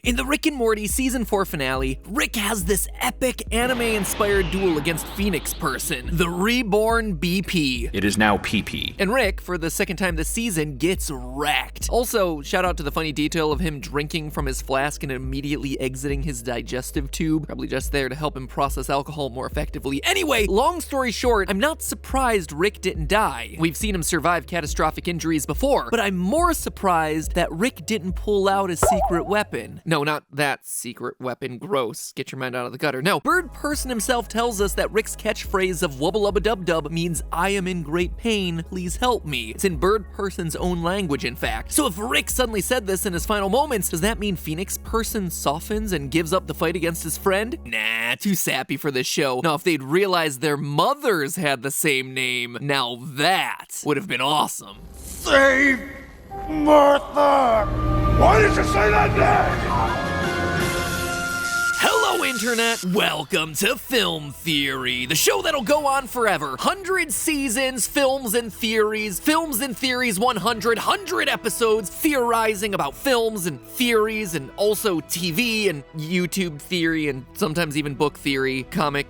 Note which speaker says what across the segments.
Speaker 1: In the Rick and Morty Season 4 finale, Rick has this epic anime-inspired duel against Phoenix Person, the reborn BP.
Speaker 2: It is now PP.
Speaker 1: And Rick, for the second time this season, gets wrecked. Also, shout out to the funny detail of him drinking from his flask and immediately exiting his digestive tube, probably just there to help him process alcohol more effectively. Anyway, long story short, I'm not surprised Rick didn't die. We've seen him survive catastrophic injuries before, but I'm more surprised that Rick didn't pull out his secret weapon. No, not that secret weapon. Gross. Get your mind out of the gutter. No, Bird Person himself tells us that Rick's catchphrase of wubba-lubba-dub-dub means "I am in great pain, please help me." It's in Bird Person's own language, in fact. So if Rick suddenly said this in his final moments, does that mean Phoenix Person softens and gives up the fight against his friend? Nah, too sappy for this show. Now, if they'd realized their mothers had the same name, now that would have been awesome.
Speaker 3: Save Martha! Why did you say that name?
Speaker 1: Hello, Internet! Welcome to Film Theory, the show that'll go on forever. 100 seasons, films and theories 100 episodes, theorizing about films and theories, and also TV and YouTube theory, and sometimes even book theory, comic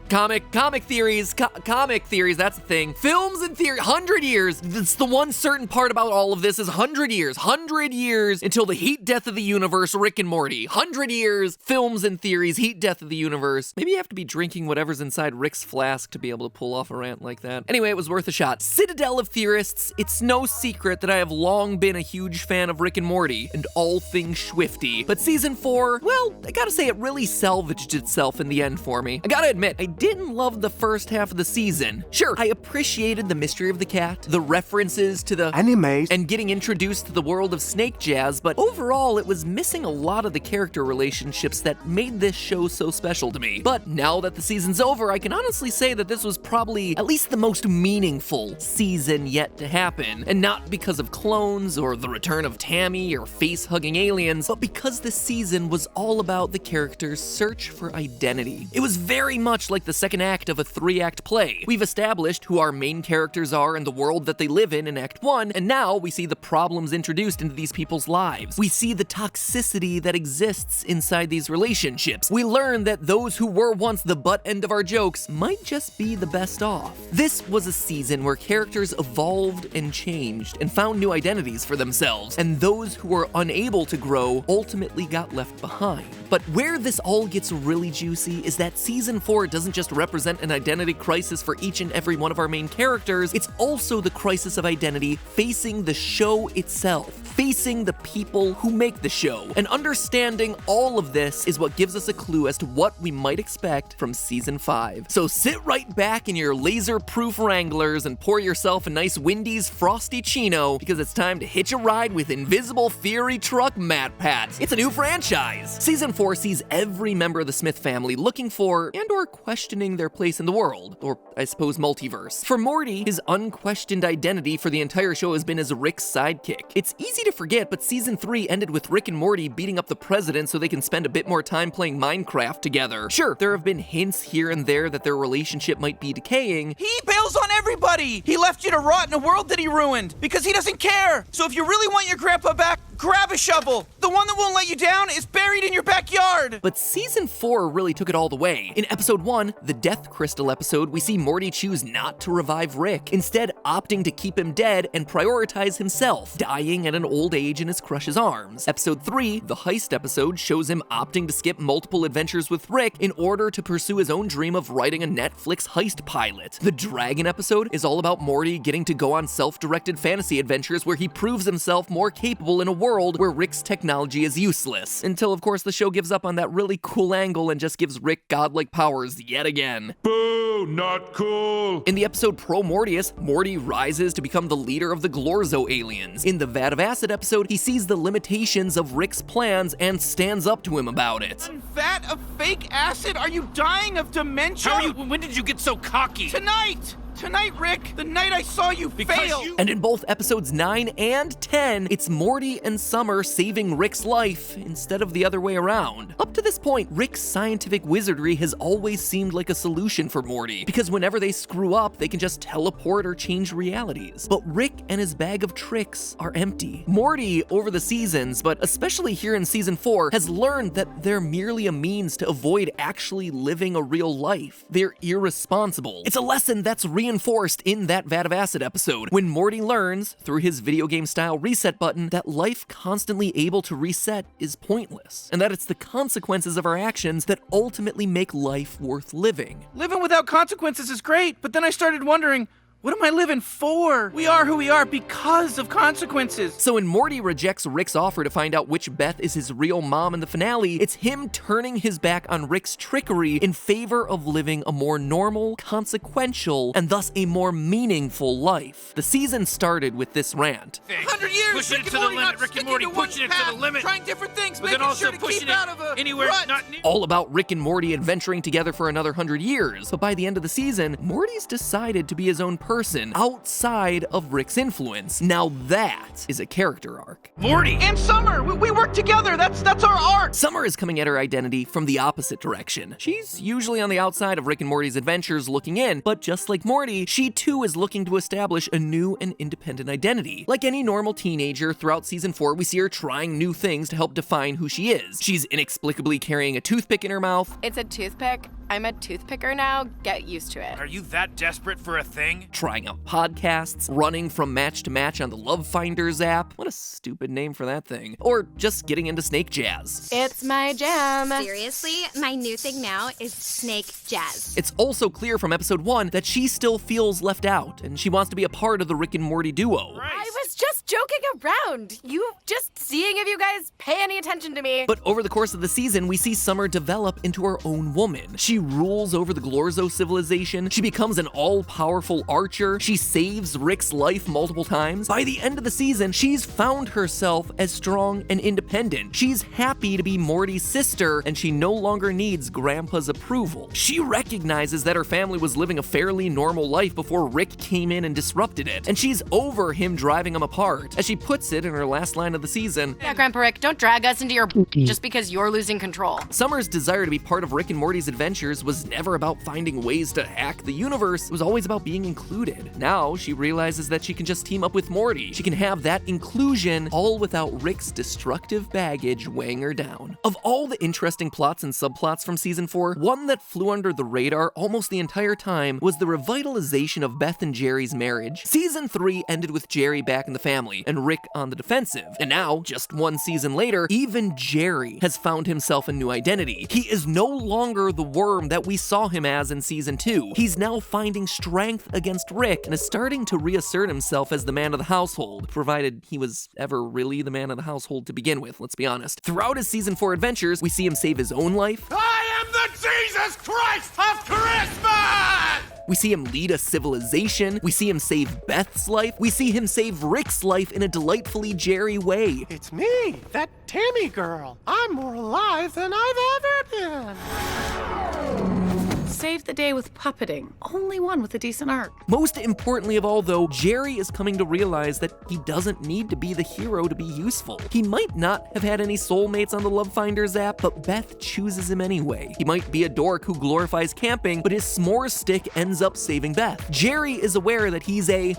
Speaker 1: theories, comic theories, that's the thing. Films and theory, 100 years. That's the one certain part about all of this is 100 years. 100 years until the heat death of the universe, Rick and Morty. 100 years, films and theories, heat death of the universe. Maybe you have to be drinking whatever's inside Rick's flask to be able to pull off a rant like that. Anyway, it was worth a shot. Citadel of Theorists, it's no secret that I have long been a huge fan of Rick and Morty and all things Swifty. But season 4, well, I gotta say it really salvaged itself in the end for me. I gotta admit, I didn't love the first half of the season. Sure, I appreciated the mystery of the cat, the references to the
Speaker 3: Animes,
Speaker 1: and getting introduced to the world of Snake Jazz, but overall it was missing a lot of the character relationships that made this show so special to me. But now that the season's over, I can honestly say that this was probably at least the most meaningful season yet to happen. And not because of clones or the return of Tammy or face-hugging aliens, but because this season was all about the characters' search for identity. It was very much like the second act of a 3-act play. We've established who our main characters are and the world that they live in Act 1, and now we see the problems introduced into these people's lives. We see the toxicity that exists inside these relationships. We learn that those who were once the butt end of our jokes might just be the best off. This was a season where characters evolved and changed and found new identities for themselves, and those who were unable to grow ultimately got left behind. But where this all gets really juicy is that season 4 doesn't just represent an identity crisis for each and every one of our main characters, it's also the crisis of identity facing the show itself, facing the people who make the show. And understanding all of this is what gives us a clue as to what we might expect from season 5. So sit right back in your laser-proof Wranglers and pour yourself a nice Wendy's Frosty Chino, because it's time to hitch a ride with Invisible Theory Truck Matpat. It's a new franchise. Season 4 sees every member of the Smith family looking for and or questioning their place in the world, or I suppose multiverse. For Morty, his unquestioned identity for the entire show has been as Rick's sidekick. It's easy to forget, but season 3 ended with Rick and Morty beating up the president so they can spend a bit more time playing Minecraft together. Sure, there have been hints here and there that their relationship might be decaying.
Speaker 4: He bails on everybody! He left you to rot in a world that he ruined, because he doesn't care! So if you really want your grandpa back, grab a shovel! The one that won't let you down is buried in your backyard!
Speaker 1: But season 4 really took it all the way. In episode 1, the Death Crystal episode, we see Morty choose not to revive Rick, instead opting to keep him dead and prioritize himself, dying at an old age in his crush's arms. Episode 3, the Heist episode, shows him opting to skip multiple adventures with Rick in order to pursue his own dream of writing a Netflix heist pilot. The Dragon episode is all about Morty getting to go on self-directed fantasy adventures where he proves himself more capable in a world where Rick's technology is useless. Until, of course, the show gives up on that really cool angle and just gives Rick godlike powers yet again.
Speaker 3: Boo, not cool.
Speaker 1: In the episode Pro Mortius, Morty rises to become the leader of the Glorzo aliens. In the Vat of Acid episode, he sees the limitations of Rick's plans and stands up to him about it.
Speaker 4: A vat of fake acid? Are you dying of dementia?
Speaker 5: When did you get so cocky?
Speaker 4: Tonight! Tonight, Rick, the night I saw you fail.
Speaker 1: And in both episodes 9 and 10, it's Morty and Summer saving Rick's life instead of the other way around. Up to this point, Rick's scientific wizardry has always seemed like a solution for Morty, because whenever they screw up, they can just teleport or change realities. But Rick and his bag of tricks are empty. Morty, over the seasons, but especially here in season 4, has learned that they're merely a means to avoid actually living a real life. They're irresponsible. It's a lesson that's reinforced in that Vat of Acid episode, when Morty learns, through his video game style reset button, that life constantly able to reset is pointless, and that it's the consequences of our actions that ultimately make life worth living.
Speaker 4: Living without consequences is great, but then I started wondering, what am I living for? We are who we are because of consequences.
Speaker 1: So when Morty rejects Rick's offer to find out which Beth is his real mom in the finale, it's him turning his back on Rick's trickery in favor of living a more normal, consequential, and thus a more meaningful life. The season started with this rant.
Speaker 4: 100 years,
Speaker 2: pushing it to the limit, Rick and Morty pushing it to the limit,
Speaker 4: trying different things,
Speaker 2: but then
Speaker 4: making
Speaker 2: also
Speaker 4: sure to
Speaker 2: pushing
Speaker 4: keep
Speaker 2: it
Speaker 4: out of a
Speaker 2: anywhere
Speaker 4: rut.
Speaker 2: not near.
Speaker 1: All about Rick and Morty adventuring together for another 100 years. But by the end of the season, Morty's decided to be his own person, outside of Rick's influence. Now that is a character arc.
Speaker 2: Morty!
Speaker 4: And Summer, we work together. That's our art.
Speaker 1: Summer is coming at her identity from the opposite direction. She's usually on the outside of Rick and Morty's adventures looking in, but just like Morty, she too is looking to establish a new and independent identity. Like any normal teenager, throughout season 4, we see her trying new things to help define who she is. She's inexplicably carrying a toothpick in her mouth.
Speaker 5: It's a toothpick. I'm a toothpicker now. Get used to it.
Speaker 2: Are you that desperate for a thing?
Speaker 1: Trying out podcasts, running from match to match on the Love Finders app. What a stupid name for that thing. Or just getting into snake jazz.
Speaker 5: It's my jam.
Speaker 6: Seriously, my new thing now is snake jazz.
Speaker 1: It's also clear from episode 1 that she still feels left out, and she wants to be a part of the Rick and Morty duo.
Speaker 5: I was just joking around. You just seeing if you guys pay any attention to me.
Speaker 1: But over the course of the season, we see Summer develop into her own woman. She rules over the Glorzo civilization. She becomes an all-powerful archer. She saves Rick's life multiple times. By the end of the season, she's found herself as strong and independent. She's happy to be Morty's sister, and she no longer needs Grandpa's approval. She recognizes that her family was living a fairly normal life before Rick came in and disrupted it, and she's over him driving them apart. As she puts it in her last line of the season,
Speaker 5: Yeah, Grandpa Rick, don't drag us into your just because you're losing control.
Speaker 1: Summer's desire to be part of Rick and Morty's adventures was never about finding ways to hack the universe. It was always about being included. Now she realizes that she can just team up with Morty. She can have that inclusion, all without Rick's destructive baggage weighing her down. Of all the interesting plots and subplots from season 4, one that flew under the radar almost the entire time was the revitalization of Beth and Jerry's marriage. Season 3 ended with Jerry back in the family and Rick on the defensive. And now, just one season later, even Jerry has found himself a new identity. He is no longer the worm that we saw him as in season 2. He's now finding strength against Rick and is starting to reassert himself as the man of the household, provided he was ever really the man of the household to begin with, let's be honest. Throughout his season 4 adventures, we see him save his own life.
Speaker 3: I am the Jesus Christ of Christmas!
Speaker 1: We see him lead a civilization. We see him save Beth's life. We see him save Rick's life in a delightfully Jerry way.
Speaker 7: It's me, that Tammy girl. I'm more alive than I've ever been.
Speaker 8: Saved the day with puppeting. Only one with a decent arc.
Speaker 1: Most importantly of all, though, Jerry is coming to realize that he doesn't need to be the hero to be useful. He might not have had any soulmates on the Love Finders app, but Beth chooses him anyway. He might be a dork who glorifies camping, but his s'mores stick ends up saving Beth. Jerry is aware that he's a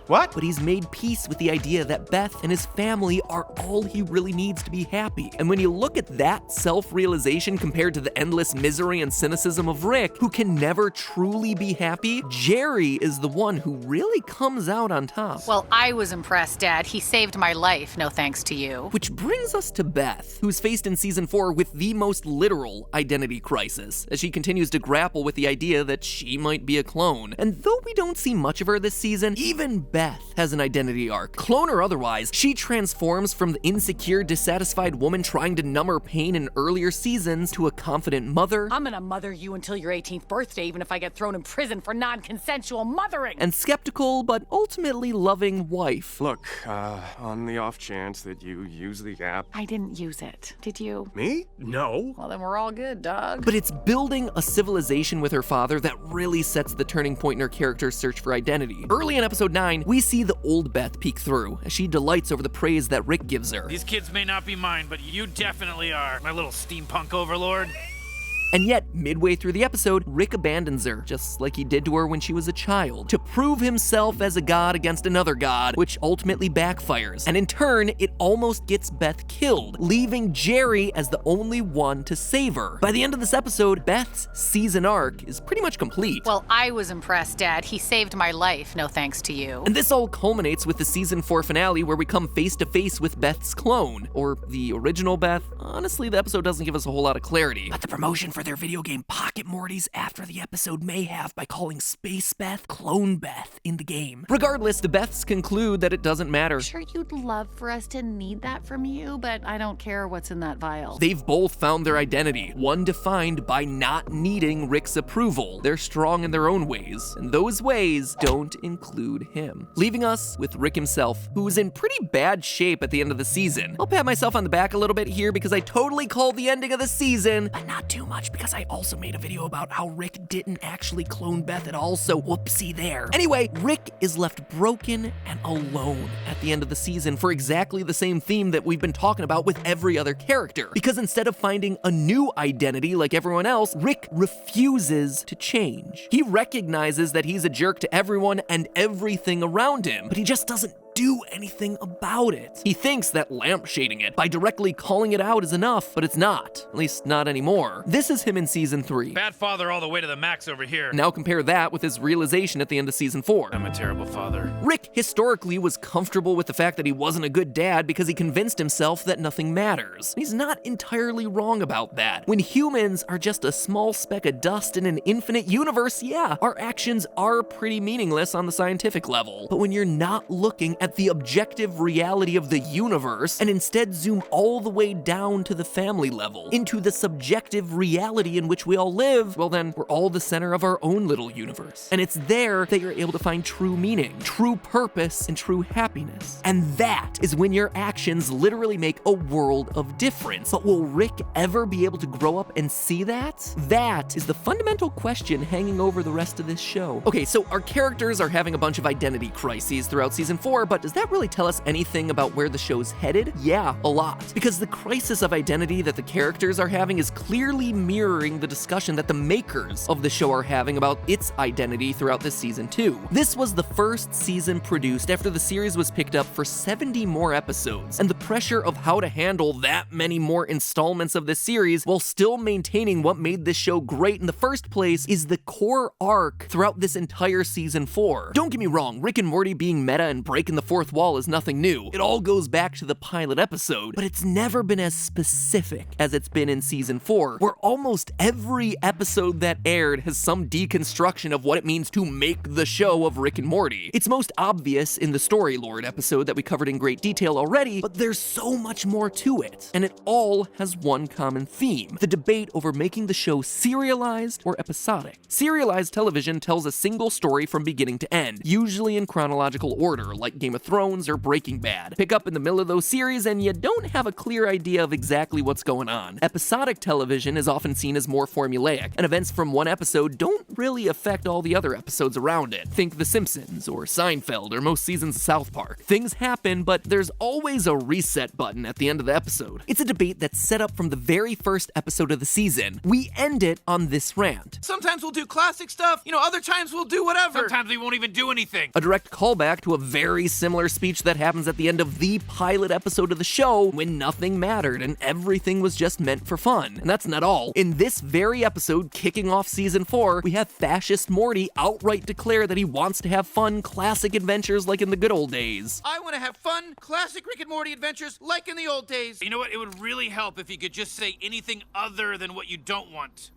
Speaker 7: What?
Speaker 1: but he's made peace with the idea that Beth and his family are all he really needs to be happy. And when you look at that self-realization compared to the endless misery and cynicism of Rick, who can never truly be happy, Jerry is the one who really comes out on top.
Speaker 8: Well, I was impressed, Dad. He saved my life, no thanks to you.
Speaker 1: Which brings us to Beth, who's faced in season 4 with the most literal identity crisis, as she continues to grapple with the idea that she might be a clone. And though we don't see much of her this season, even Beth has an identity arc. Clone or otherwise, she transforms from the insecure, dissatisfied woman trying to numb her pain in earlier seasons to a confident mother.
Speaker 9: I'm gonna mother you until your 18th birthday, even if I get thrown in prison for non-consensual mothering.
Speaker 1: And skeptical, but ultimately loving wife.
Speaker 10: Look, on the off chance that you use the app.
Speaker 9: I didn't use it. Did you?
Speaker 10: Me? No.
Speaker 9: Well, then we're all good, dog.
Speaker 1: But it's building a civilization with her father that really sets the turning point in her character's search for identity. Early in episode 9, we see the old Beth peek through as she delights over the praise that Rick gives her.
Speaker 2: These kids may not be mine, but you definitely are, my little steampunk overlord.
Speaker 1: And yet, midway through the episode, Rick abandons her, just like he did to her when she was a child, to prove himself as a god against another god, which ultimately backfires. And in turn, it almost gets Beth killed, leaving Jerry as the only one to save her. By the end of this episode, Beth's season arc is pretty much complete.
Speaker 8: Well, I was impressed, Dad. He saved my life, no thanks to you.
Speaker 1: And this all culminates with the season 4 finale where we come face to face with Beth's clone, or the original Beth. Honestly, the episode doesn't give us a whole lot of clarity, but the promotion for their video game Pocket Mortys after the episode may have by calling Space Beth Clone Beth in the game. Regardless, the Beths conclude that it doesn't matter.
Speaker 9: I'm sure you'd love for us to need that from you, but I don't care what's in that vial.
Speaker 1: They've both found their identity, one defined by not needing Rick's approval. They're strong in their own ways, and those ways don't include him. Leaving us with Rick himself, who's in pretty bad shape at the end of the season. I'll pat myself on the back a little bit here because I totally called the ending of the season, but not too much because I also made a video about how Rick didn't actually clone Beth at all, so whoopsie there. Anyway, Rick is left broken and alone at the end of the season for exactly the same theme that we've been talking about with every other character. Because instead of finding a new identity like everyone else, Rick refuses to change. He recognizes that he's a jerk to everyone and everything around him, but he just doesn't do anything about it. He thinks that lampshading it by directly calling it out is enough, but it's not. At least not anymore. This is him in season 3.
Speaker 2: Bad father all the way to the max over here.
Speaker 1: Now compare that with his realization at the end of season 4.
Speaker 2: I'm a terrible father.
Speaker 1: Rick historically was comfortable with the fact that he wasn't a good dad because he convinced himself that nothing matters. He's not entirely wrong about that. When humans are just a small speck of dust in an infinite universe, yeah, our actions are pretty meaningless on the scientific level. But when you're not looking at the objective reality of the universe and instead zoom all the way down to the family level, into the subjective reality in which we all live, well then, we're all the center of our own little universe. And it's there that you're able to find true meaning, true purpose, and true happiness. And that is when your actions literally make a world of difference. But will Rick ever be able to grow up and see that? That is the fundamental question hanging over the rest of this show. Okay, so our characters are having a bunch of identity crises throughout season 4, but does that really tell us anything about where the show's headed? Yeah, a lot. Because the crisis of identity that the characters are having is clearly mirroring the discussion that the makers of the show are having about its identity throughout this season too. This was the first season produced after the series was picked up for 70 more episodes, and the pressure of how to handle that many more installments of this series while still maintaining what made this show great in the first place is the core arc throughout this entire season 4. Don't get me wrong, Rick and Morty being meta and breaking the fourth wall is nothing new. It all goes back to the pilot episode, but it's never been as specific as it's been in season 4, where almost every episode that aired has some deconstruction of what it means to make the show of Rick and Morty. It's most obvious in the Story Lord episode that we covered in great detail already, but there's so much more to it, and it all has one common theme: the debate over making the show serialized or episodic. Serialized television tells a single story from beginning to end, usually in chronological order, like Game of Thrones or Breaking Bad. Pick up in the middle of those series and you don't have a clear idea of exactly what's going on. Episodic television is often seen as more formulaic, and events from one episode don't really affect all the other episodes around it. Think The Simpsons, or Seinfeld, or most seasons of South Park. Things happen, but there's always a reset button at the end of the episode. It's a debate that's set up from the very first episode of the season. We end it on this rant.
Speaker 4: Sometimes we'll do classic stuff, other times we'll do whatever.
Speaker 2: Sometimes we won't even do anything.
Speaker 1: A direct callback to a very similar speech that happens at the end of the pilot episode of the show when nothing mattered and everything was just meant for fun. And that's not all. In this very episode, kicking off season 4, we have Fascist Morty outright declare that he wants to have fun, classic adventures like in the good old days.
Speaker 4: I want to have fun, classic Rick and Morty adventures like in the old days.
Speaker 2: You know what? It would really help if you could just say anything other than what you don't want.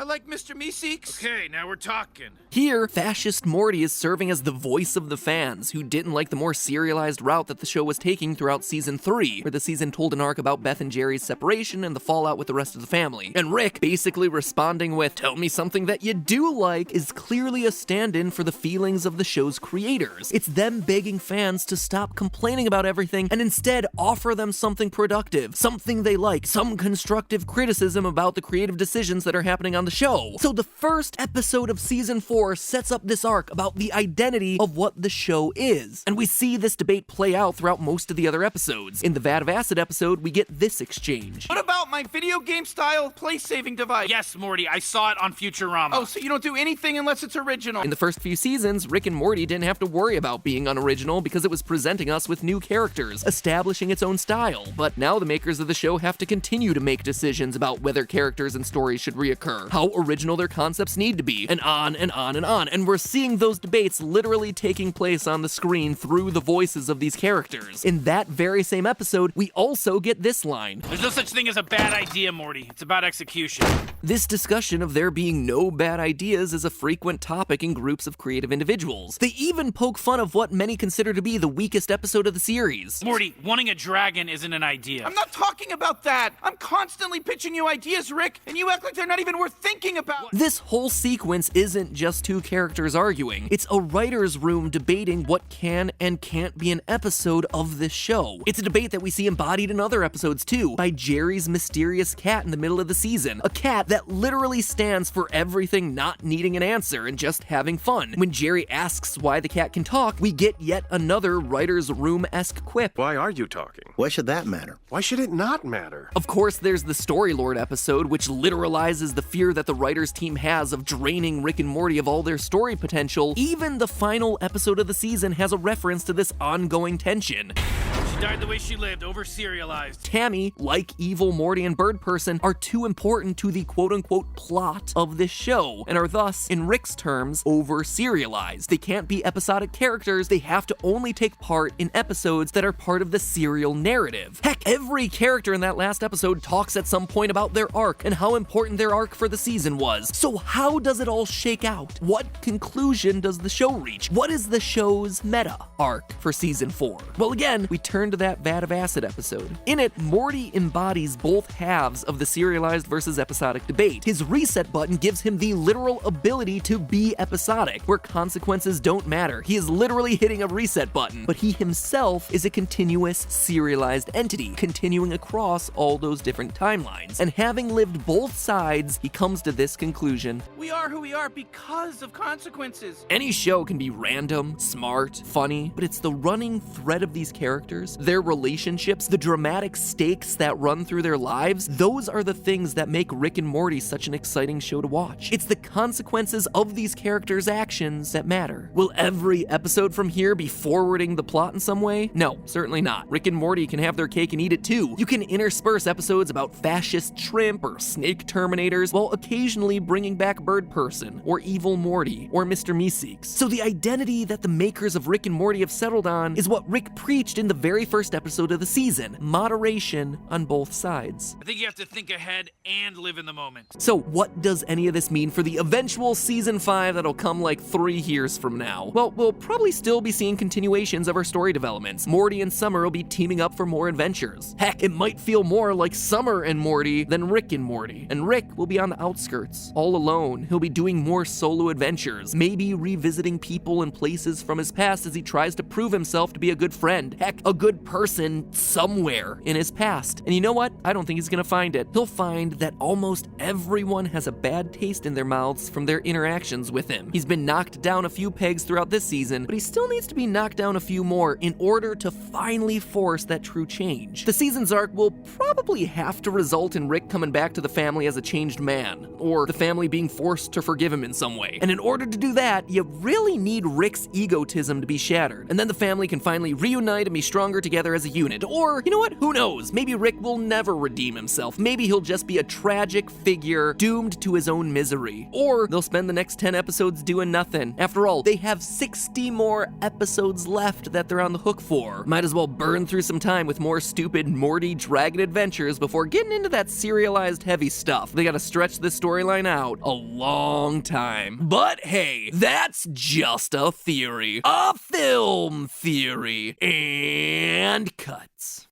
Speaker 4: I like Mr. Meeseeks.
Speaker 2: Okay, now we're talking.
Speaker 1: Here, Fascist Morty is serving as the voice of the fans who didn't like the more serialized route that the show was taking throughout season 3, where the season told an arc about Beth and Jerry's separation and the fallout with the rest of the family. And Rick basically responding with, "Tell me something that you do like," is clearly a stand-in for the feelings of the show's creators. It's them begging fans to stop complaining about everything and instead offer them something productive, something they like, some constructive criticism about the creative decisions that are happening on the show. So the first episode of season 4 sets up this arc about the identity of what the show is. And we see this debate play out throughout most of the other episodes. In the Vat of Acid episode, we get this exchange.
Speaker 4: What about my video game style place-saving device?
Speaker 2: Yes, Morty, I saw it on Futurama.
Speaker 4: Oh, so you don't do anything unless it's original.
Speaker 1: In the first few seasons, Rick and Morty didn't have to worry about being unoriginal because it was presenting us with new characters, establishing its own style. But now the makers of the show have to continue to make decisions about whether characters and stories should reoccur, how original their concepts need to be, and on and on and on. And we're seeing those debates literally taking place on the screen through the voices of these characters. In that very same episode, we also get this line.
Speaker 2: There's no such thing as a bad idea, Morty. It's about execution.
Speaker 1: This discussion of there being no bad ideas is a frequent topic in groups of creative individuals. They even poke fun of what many consider to be the weakest episode of the series.
Speaker 2: Morty, wanting a dragon isn't an idea.
Speaker 4: I'm not talking about that. I'm constantly pitching you ideas, Rick, and you act like they're not even worth thinking about.
Speaker 1: This whole sequence isn't just two characters arguing. It's a writer's room debating what can and can't be an episode of this show. It's a debate that we see embodied in other episodes too, by Jerry's mysterious cat in the middle of the season. A cat that literally stands for everything not needing an answer and just having fun. When Jerry asks why the cat can talk, we get yet another writer's room-esque quip.
Speaker 10: Why are you talking?
Speaker 11: Why should that matter?
Speaker 10: Why should it not matter?
Speaker 1: Of course, there's the Story Lord episode, which literalizes the fear that the writers team has of draining Rick and Morty of all their story potential. Even the final episode of the season has a reference to this ongoing tension.
Speaker 2: She died the way she lived, over-serialized.
Speaker 1: Tammy, like evil Morty and Bird Person, are too important to the quote-unquote plot of this show, and are thus, in Rick's terms, over-serialized. They can't be episodic characters, they have to only take part in episodes that are part of the serial narrative. Heck, every character in that last episode talks at some point about their arc, and how important their arc for the season was. So how does it all shake out? What conclusion does the show reach? What is the show's meta arc for season 4? Well, again, we turn to that Vat of Acid episode. In it, Morty embodies both halves of the serialized versus episodic debate. His reset button gives him the literal ability to be episodic, where consequences don't matter. He is literally hitting a reset button, but he himself is a continuous serialized entity, continuing across all those different timelines. And having lived both sides, he comes to this conclusion.
Speaker 4: We are who we are because of consequences.
Speaker 1: Any show can be random, smart, funny, but it's the running thread of these characters, their relationships, the dramatic stakes that run through their lives. Those are the things that make Rick and Morty such an exciting show to watch. It's the consequences of these characters' actions that matter. Will every episode from here be forwarding the plot in some way? No, certainly not. Rick and Morty can have their cake and eat it too. You can intersperse episodes about fascist shrimp or snake terminators while occasionally bringing back Bird Person or Evil Morty or Mr. Meeseeks. So the identity that the makers of Rick and Morty have settled on is what Rick preached in the very first episode of the season: moderation on both sides.
Speaker 2: I think you have to think ahead and live in the moment.
Speaker 1: So what does any of this mean for the eventual season 5 that'll come like 3 years from now? Well, we'll probably still be seeing continuations of our story developments. Morty and Summer will be teaming up for more adventures. Heck, it might feel more like Summer and Morty than Rick and Morty. And Rick will be on the outskirts, all alone. He'll be doing more solo adventures, maybe revisiting people and places from his past as he tries to prove himself to be a good friend. Heck, a good person somewhere in his past. And you know what? I don't think he's gonna find it. He'll find that almost everyone has a bad taste in their mouths from their interactions with him. He's been knocked down a few pegs throughout this season, but he still needs to be knocked down a few more in order to finally force that true change. The season's arc will probably have to result in Rick coming back to the family as a changed man, or the family being forced to forgive him in some way. And in order to do that, you really need Rick's egotism to be shattered, and then the family can finally reunite and be stronger together together as a unit. Or, you know what? Who knows? Maybe Rick will never redeem himself. Maybe he'll just be a tragic figure doomed to his own misery. Or they'll spend the next 10 episodes doing nothing. After all, they have 60 more episodes left that they're on the hook for. Might as well burn through some time with more stupid Morty dragon adventures before getting into that serialized heavy stuff. They gotta stretch this storyline out a long time. But hey, that's just a theory. A film theory. And cuts.